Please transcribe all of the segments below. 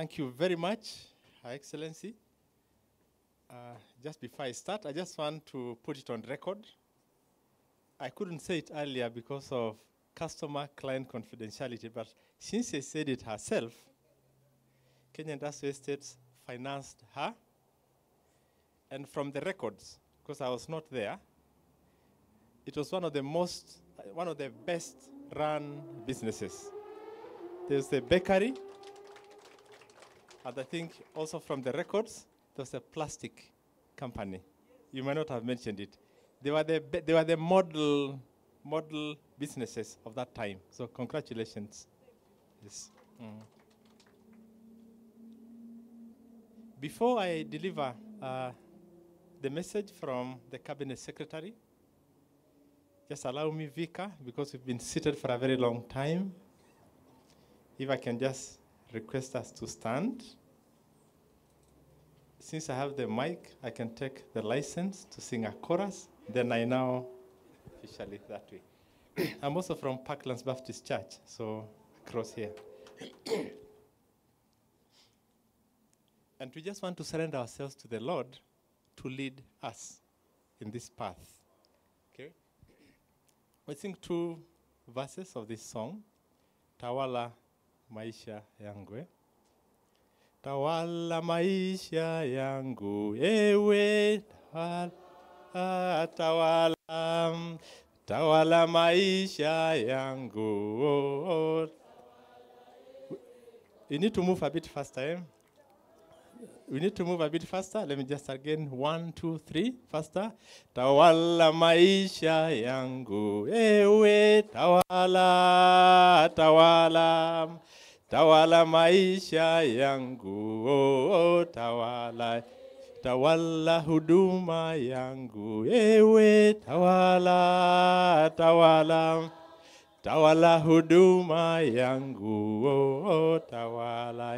Thank you very much, Her Excellency. Just before I start, I just want to put it on record. I couldn't say it earlier because of customer-client confidentiality, but since she said it herself, Kenya Industrial Estates financed her. And from the records, because I was not there, it was one of the best run businesses. There's a bakery, and I think also from the records, there was a plastic company. You might not have mentioned it. They were the model businesses of that time. So congratulations. Yes. Before I deliver the message from the Cabinet Secretary, just allow me, Vika, because we've been seated for a very long time, if I can just request us to stand. Since I have the mic, I can take the license to sing a chorus. Then I now officially that way. I'm also from Parklands Baptist Church, so across here. And we just want to surrender ourselves to the Lord to lead us in this path. Okay? We sing 2 verses of this song, Tawala Maisha Yangu. Tawala maisha yangu, ewe tawala, tawala maisha yangu. You need to move a bit faster, eh? We need to move a bit faster. Let me just again, 1, 2, 3, faster. Tawala maisha yangu, ewe tawala, tawala. Tawala maisha yangu, oh, tawala. Tawala huduma yangu, ewe tawala, tawala. Tawala huduma yangu, oh, tawala.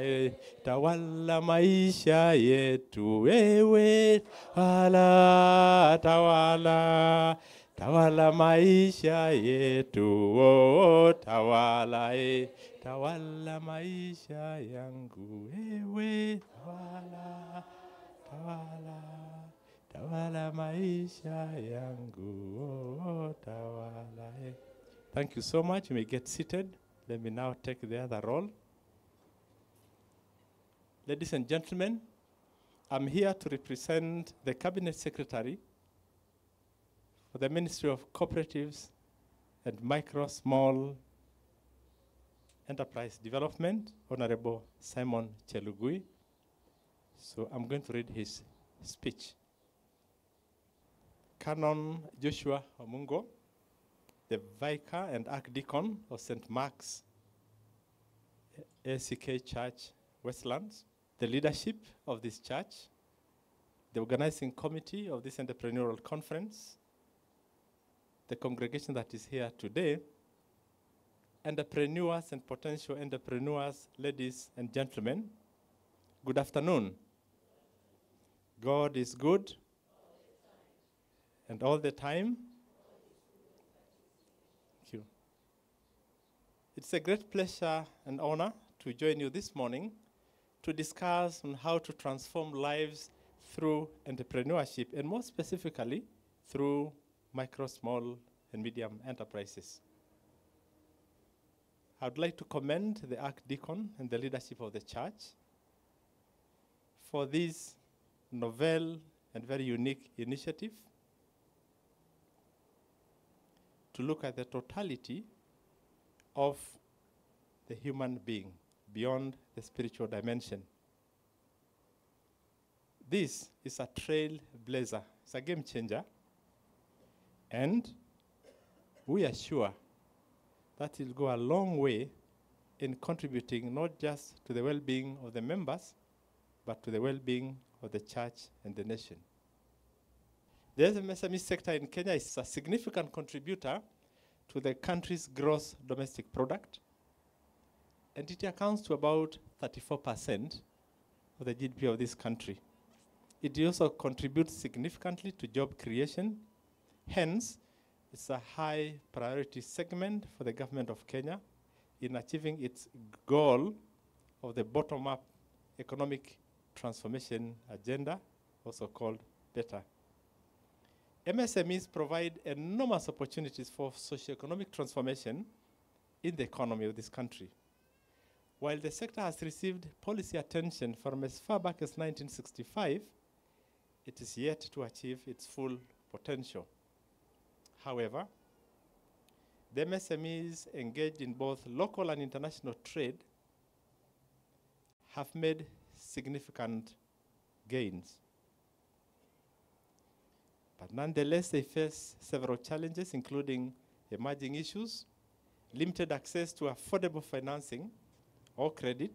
Tawala maisha yetu, ewe tawala, tawala. Tawala maisha yetu, oh, tawala. Tawala maisha yangu, ewe tawala, tawala. Tawala maisha yangu, oh, tawala. Thank you so much. You may get seated. Let me now take the other role. Ladies and gentlemen, I'm here to represent the Cabinet Secretary for the Ministry of Cooperatives and Micro, Small Enterprise Development, Honorable Simon CHELUGUI'S. So I'm going to read his speech. Canon Joshua Omungo, the Vicar and Archdeacon of St.MARK'S ACK Church, Westlands, the leadership of this church, the organizing committee of this entrepreneurial conference, the congregation that is here today, entrepreneurs and potential entrepreneurs, ladies and gentlemen, good afternoon. God is good, and all the time. Thank you. It's a great pleasure and honor to join you this morning to discuss on how to transform lives through entrepreneurship, and more specifically, through micro, small, and medium enterprises. I would like to commend the Archdeacon and the leadership of the church for this novel and very unique initiative to look at the totality of the human being beyond the spiritual dimension. This is a trailblazer. It's a game changer. And we are sure that it will go a long way in contributing not just to the well-being of the members, but to the well-being of the church and the nation. The SME sector in Kenya is a significant contributor to the country's gross domestic product, and it accounts to about 34% of the GDP of this country. It also contributes significantly to job creation. Hence, it's a high priority segment for the government of Kenya in achieving its goal of the bottom-up Economic Transformation Agenda, also called BETTER. MSMEs provide enormous opportunities for socioeconomic transformation in the economy of this country. While the sector has received policy attention from as far back as 1965, it is yet to achieve its full potential. However, the MSMEs engaged in both local and international trade have made significant gains. But nonetheless, they face several challenges, including emerging issues, limited access to affordable financing or credit,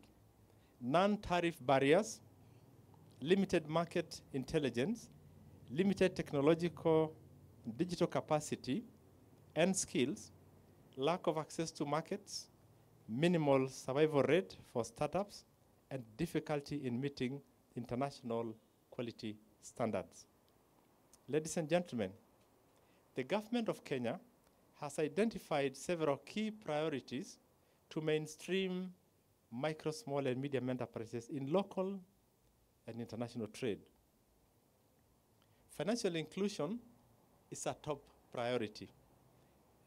non-tariff barriers, limited market intelligence, limited technological digital capacity and skills, lack of access to markets, minimal survival rate for startups, and difficulty in meeting international quality standards. Ladies and gentlemen, the government of Kenya has identified several key priorities to mainstream micro, small, and medium enterprises in local and international trade. Financial inclusion is a top priority.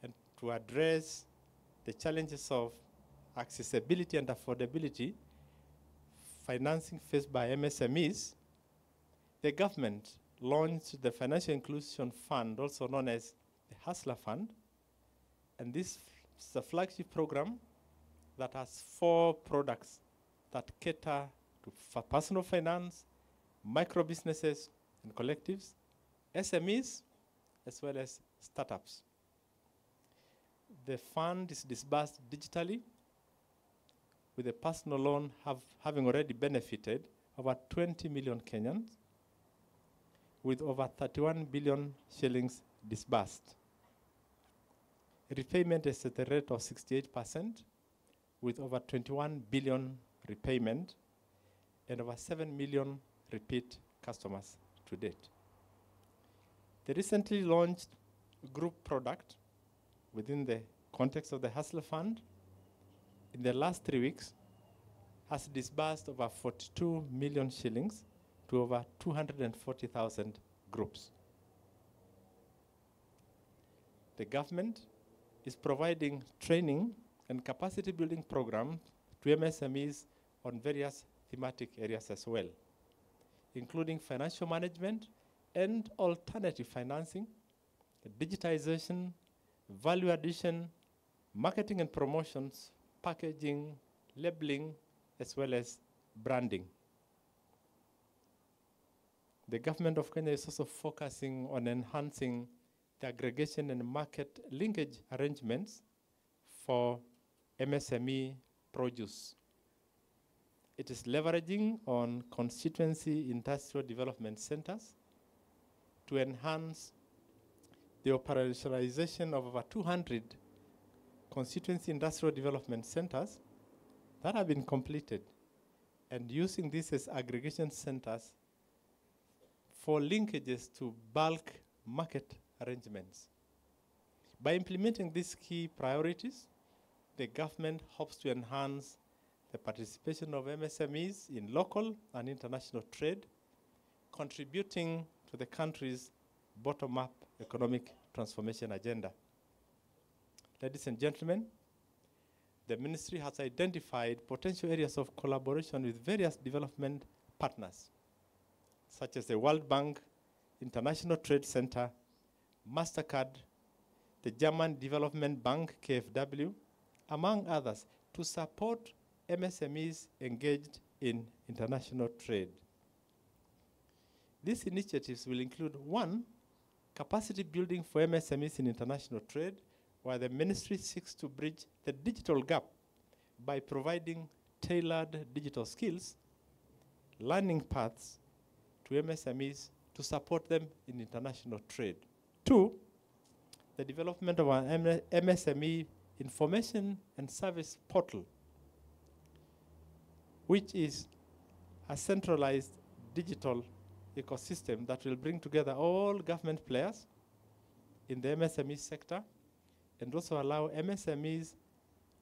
And to address the challenges of accessibility and affordability, financing faced by MSMEs, the government launched the Financial Inclusion Fund, also known as the Hustler Fund. And this is a flagship program that has 4 products that cater for personal finance, micro businesses and collectives, SMEs, as well as startups. The fund is disbursed digitally, with a personal loan having already benefited over 20 million Kenyans, with over 31 billion shillings disbursed. Repayment is at a rate of 68%, with over 21 billion repayment and over 7 million repeat customers to date. The recently launched group product within the context of the Hustler Fund in the last 3 weeks has disbursed over 42 million shillings to over 240,000 groups. The government is providing training and capacity building programs to MSMEs on various thematic areas as well, including financial management and alternative financing, digitization, value addition, marketing and promotions, packaging, labeling, as well as branding. The government of Kenya is also focusing on enhancing the aggregation and market linkage arrangements for MSME produce. It is leveraging on constituency industrial development centers to enhance the operationalization of over 200 constituency industrial development centers that have been completed, and using this as aggregation centers for linkages to bulk market arrangements. By implementing these key priorities, the government hopes to enhance the participation of MSMEs in local and international trade, contributing to the country's bottom-up economic transformation agenda. Ladies and gentlemen, the ministry has identified potential areas of collaboration with various development partners, such as the World Bank, International Trade Center, MasterCard, the German Development Bank, KfW, among others, to support MSMEs engaged in international trade. These initiatives will include 1, capacity building for MSMEs in international trade, where the ministry seeks to bridge the digital gap by providing tailored digital skills, learning paths to MSMEs to support them in international trade. 2, the development of an MSME information and service portal, which is a centralized digital ecosystem that will bring together all government players in the MSME sector and also allow MSMEs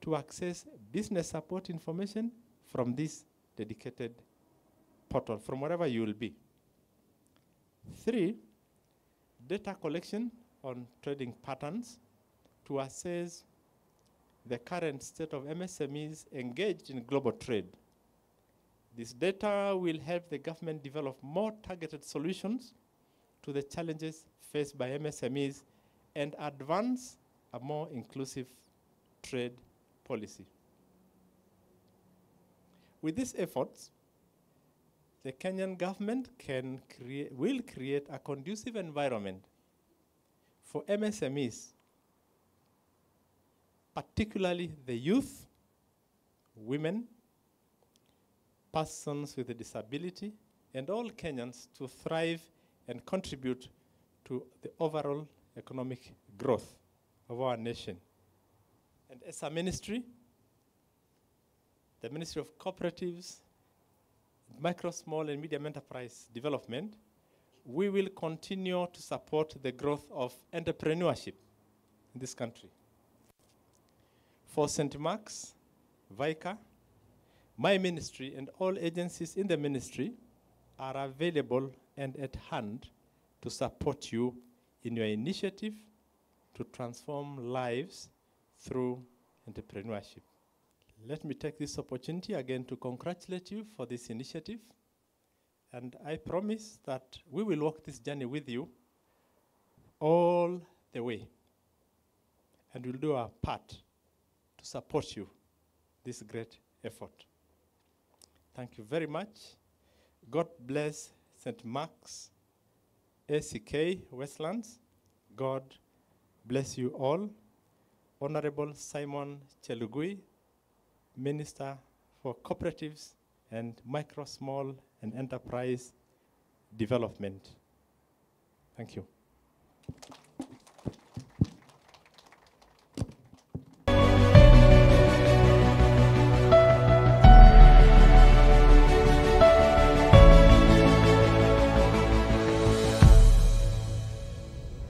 to access business support information from this dedicated portal from wherever you will be. 3, data collection on trading patterns to assess the current state of MSMEs engaged in global trade. This data will help the government develop more targeted solutions to the challenges faced by MSMEs and advance a more inclusive trade policy. With these efforts, the Kenyan government will create a conducive environment for MSMEs, particularly the youth, women, persons with a disability, and all Kenyans to thrive and contribute to the overall economic growth of our nation. And as a ministry, the Ministry of Cooperatives, Micro, Small, and Medium Enterprise Development, we will continue to support the growth of entrepreneurship in this country. For St.MARK'S, VICA, my ministry and all agencies in the ministry are available and at hand to support you in your initiative to transform lives through entrepreneurship. Let me take this opportunity again to congratulate you for this initiative, and I promise that we will walk this journey with you all the way, and we'll do our part to support you this great effort. Thank you very much. God bless St.MARK'S, ACK Westlands. God bless you all. Honorable Simon Chelugui, Minister for Cooperatives and Micro, Small, and Enterprise Development. Thank you.